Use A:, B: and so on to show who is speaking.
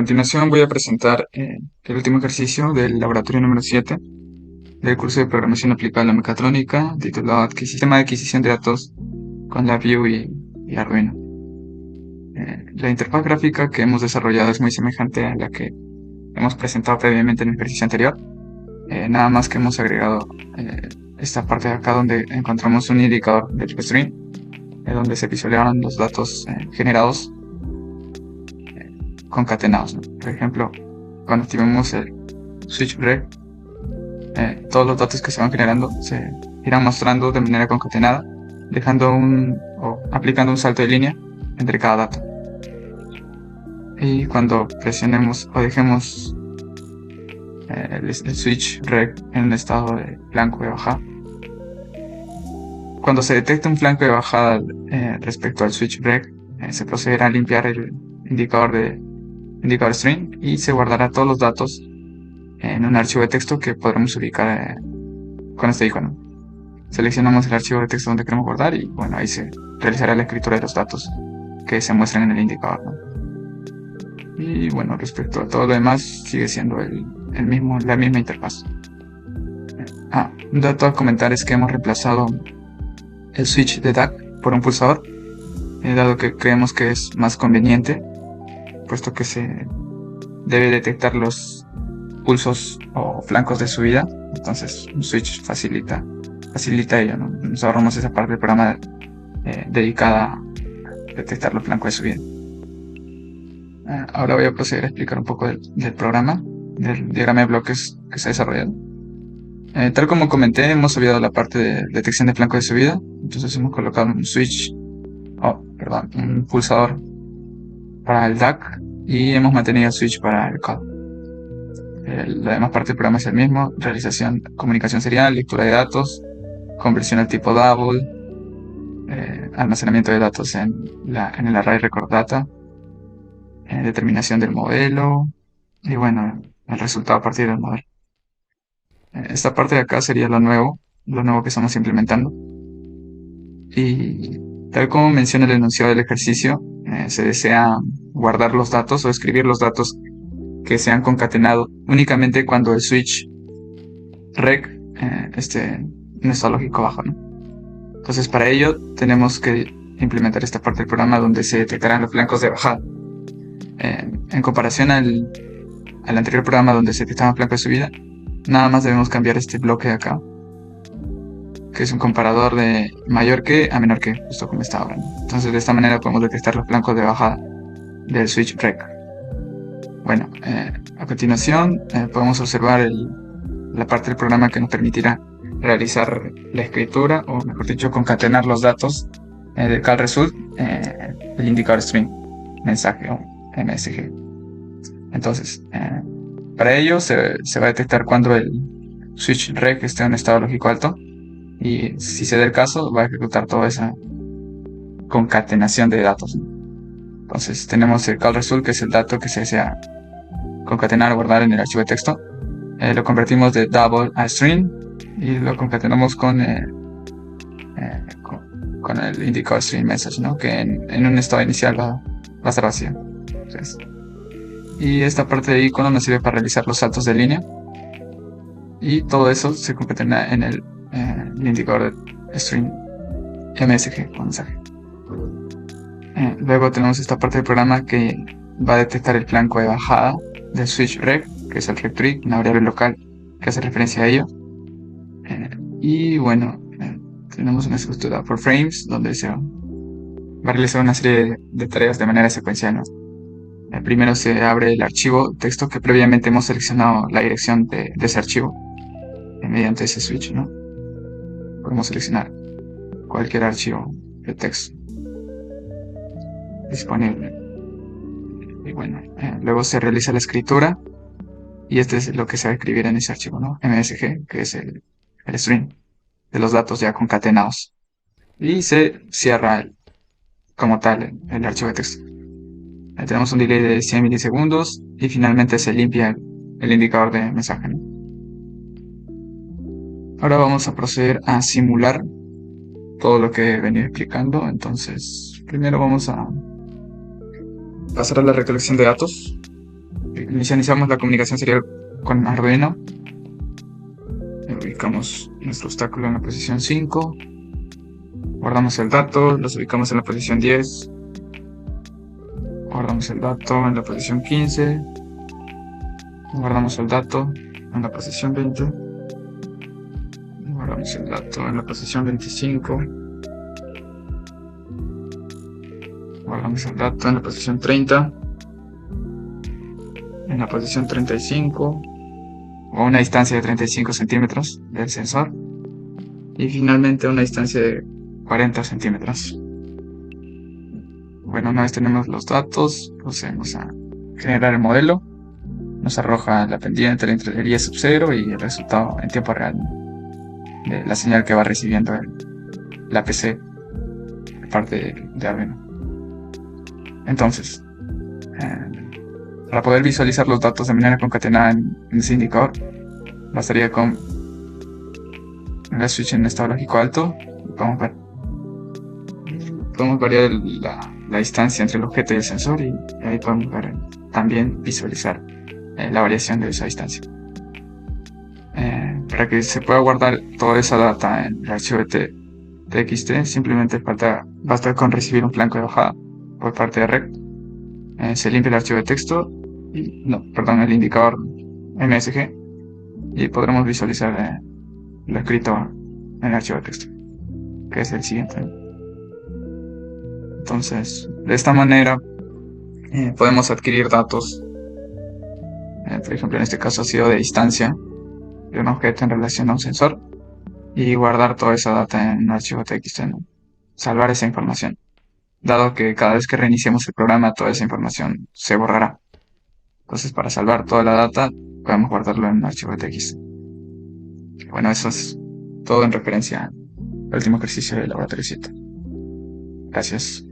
A: continuación voy a presentar el último ejercicio del laboratorio número 7 del curso de programación aplicada a la mecatrónica, titulado Sistema de adquisición de datos con LabVIEW y Arduino. La interfaz gráfica que hemos desarrollado es muy semejante a la que hemos presentado previamente en el ejercicio anterior. Nada más que hemos agregado esta parte de acá donde encontramos un indicador del string, donde se visualizaron los datos generados concatenados, ¿no? Por ejemplo, cuando activemos el switch reg, todos los datos que se van generando se irán mostrando de manera concatenada, dejando o aplicando un salto de línea entre cada dato. Y cuando presionemos o dejemos el switch reg en un estado de flanco de bajada, cuando se detecte un flanco de bajada respecto al switch reg, se procederá a limpiar el indicador string y se guardará todos los datos en un archivo de texto que podremos ubicar con este icono. Seleccionamos el archivo de texto donde queremos guardar y bueno, ahí se realizará la escritura de los datos que se muestran en el indicador, ¿no? Y bueno, respecto a todo lo demás sigue siendo la misma interfaz. Un dato a comentar es que hemos reemplazado el switch de DAC por un pulsador, dado que creemos que es más conveniente, puesto que se debe detectar los pulsos o flancos de subida. Entonces un switch facilita ello, ¿no? Nos ahorramos esa parte del programa dedicada a detectar los flancos de subida. Ahora voy a proceder a explicar un poco del programa, del diagrama de bloques que se ha desarrollado. Tal como comenté, hemos olvidado la parte de detección de flanco de subida. Entonces hemos colocado un pulsador para el DAC y hemos mantenido el switch para el CAD. La demás parte del programa es el mismo: realización, comunicación serial, lectura de datos, conversión al tipo double, almacenamiento de datos en el array record data, determinación del modelo y bueno, el resultado a partir del modelo. Esta parte de acá sería lo nuevo que estamos implementando. Y tal como menciona el enunciado del ejercicio, se desea guardar los datos o escribir los datos que se han concatenado únicamente cuando el switch reg esté en estado lógico bajo, ¿no? Entonces para ello tenemos que implementar esta parte del programa donde se detectarán los flancos de bajada. En comparación al anterior programa donde se detectaban flancos de subida, nada más debemos cambiar este bloque de acá, que es un comparador de mayor que a menor que, justo como está ahora, ¿no? Entonces de esta manera podemos detectar los flancos de bajada del switch reg. Bueno, a continuación podemos observar la parte del programa que nos permitirá realizar la escritura, o mejor dicho, concatenar los datos del call result, el indicador string, mensaje o MSG. Entonces, para ello se va a detectar cuando el switch reg esté en un estado lógico alto, y si se da el caso va a ejecutar toda esa concatenación de datos, ¿no? Entonces tenemos el call result, que es el dato que se desea concatenar o guardar en el archivo de texto. Lo convertimos de double a string y lo concatenamos con el indicador string message, ¿no? Que en un estado inicial va a estar vacío. Entonces, y esta parte de icono nos sirve para realizar los saltos de línea, y todo eso se concatena en el indicador de string MSG con mensaje. Luego tenemos esta parte del programa que va a detectar el flanco de bajada del switch reg, que es el regtree, una variable local que hace referencia a ello. Y bueno, tenemos una estructura por frames donde se va a realizar una serie de tareas de manera secuencial, ¿no? Primero se abre el archivo texto que previamente hemos seleccionado la dirección de ese archivo mediante ese switch, ¿no? Podemos seleccionar cualquier archivo de texto disponible. Y bueno, luego se realiza la escritura, y este es lo que se va a escribir en ese archivo, ¿no? MSG, que es el string de los datos ya concatenados. Y se cierra como tal el archivo de texto. Tenemos un delay de 100 milisegundos y finalmente se limpia el indicador de mensaje, ¿no? Ahora vamos a proceder a simular todo lo que he venido explicando. Entonces, primero vamos a pasar a la recolección de datos. inicializamos la comunicación serial con Arduino. Ubicamos nuestro obstáculo en la posición 5. Guardamos el dato, los ubicamos en la posición 10. Guardamos el dato en la posición 15. Guardamos el dato en la posición 20. Guardamos el dato en la posición 25. Guardamos el dato en la posición 30. En la posición 35. O una distancia de 35 centímetros del sensor. Y finalmente una distancia de 40 centímetros. Bueno, una vez tenemos los datos, procedemos a generar el modelo. Nos arroja la pendiente, la entreguería sub 0 y el resultado en tiempo real de la señal que va recibiendo la PC de parte de Arduino. Entonces, para poder visualizar los datos de manera concatenada en ese indicador, bastaría con el switch en estado lógico alto. Podemos variar la distancia entre el objeto y el sensor, y ahí podemos ver, también visualizar la variación de esa distancia. Para que se pueda guardar toda esa data en el archivo de TXT, simplemente basta con recibir un flanco de bajada por parte de REC. Se limpia el archivo de texto, el indicador MSG, y podremos visualizar lo escrito en el archivo de texto, que es el siguiente. Entonces, de esta manera podemos adquirir datos, por ejemplo en este caso ha sido de distancia de un objeto en relación a un sensor, y guardar toda esa data en un archivo TXT, ¿no? Salvar esa información, dado que cada vez que reiniciemos el programa toda esa información se borrará. Entonces, para salvar toda la data podemos guardarlo en un archivo TXT. Bueno, eso es todo en referencia al último ejercicio del laboratorio 7. Gracias.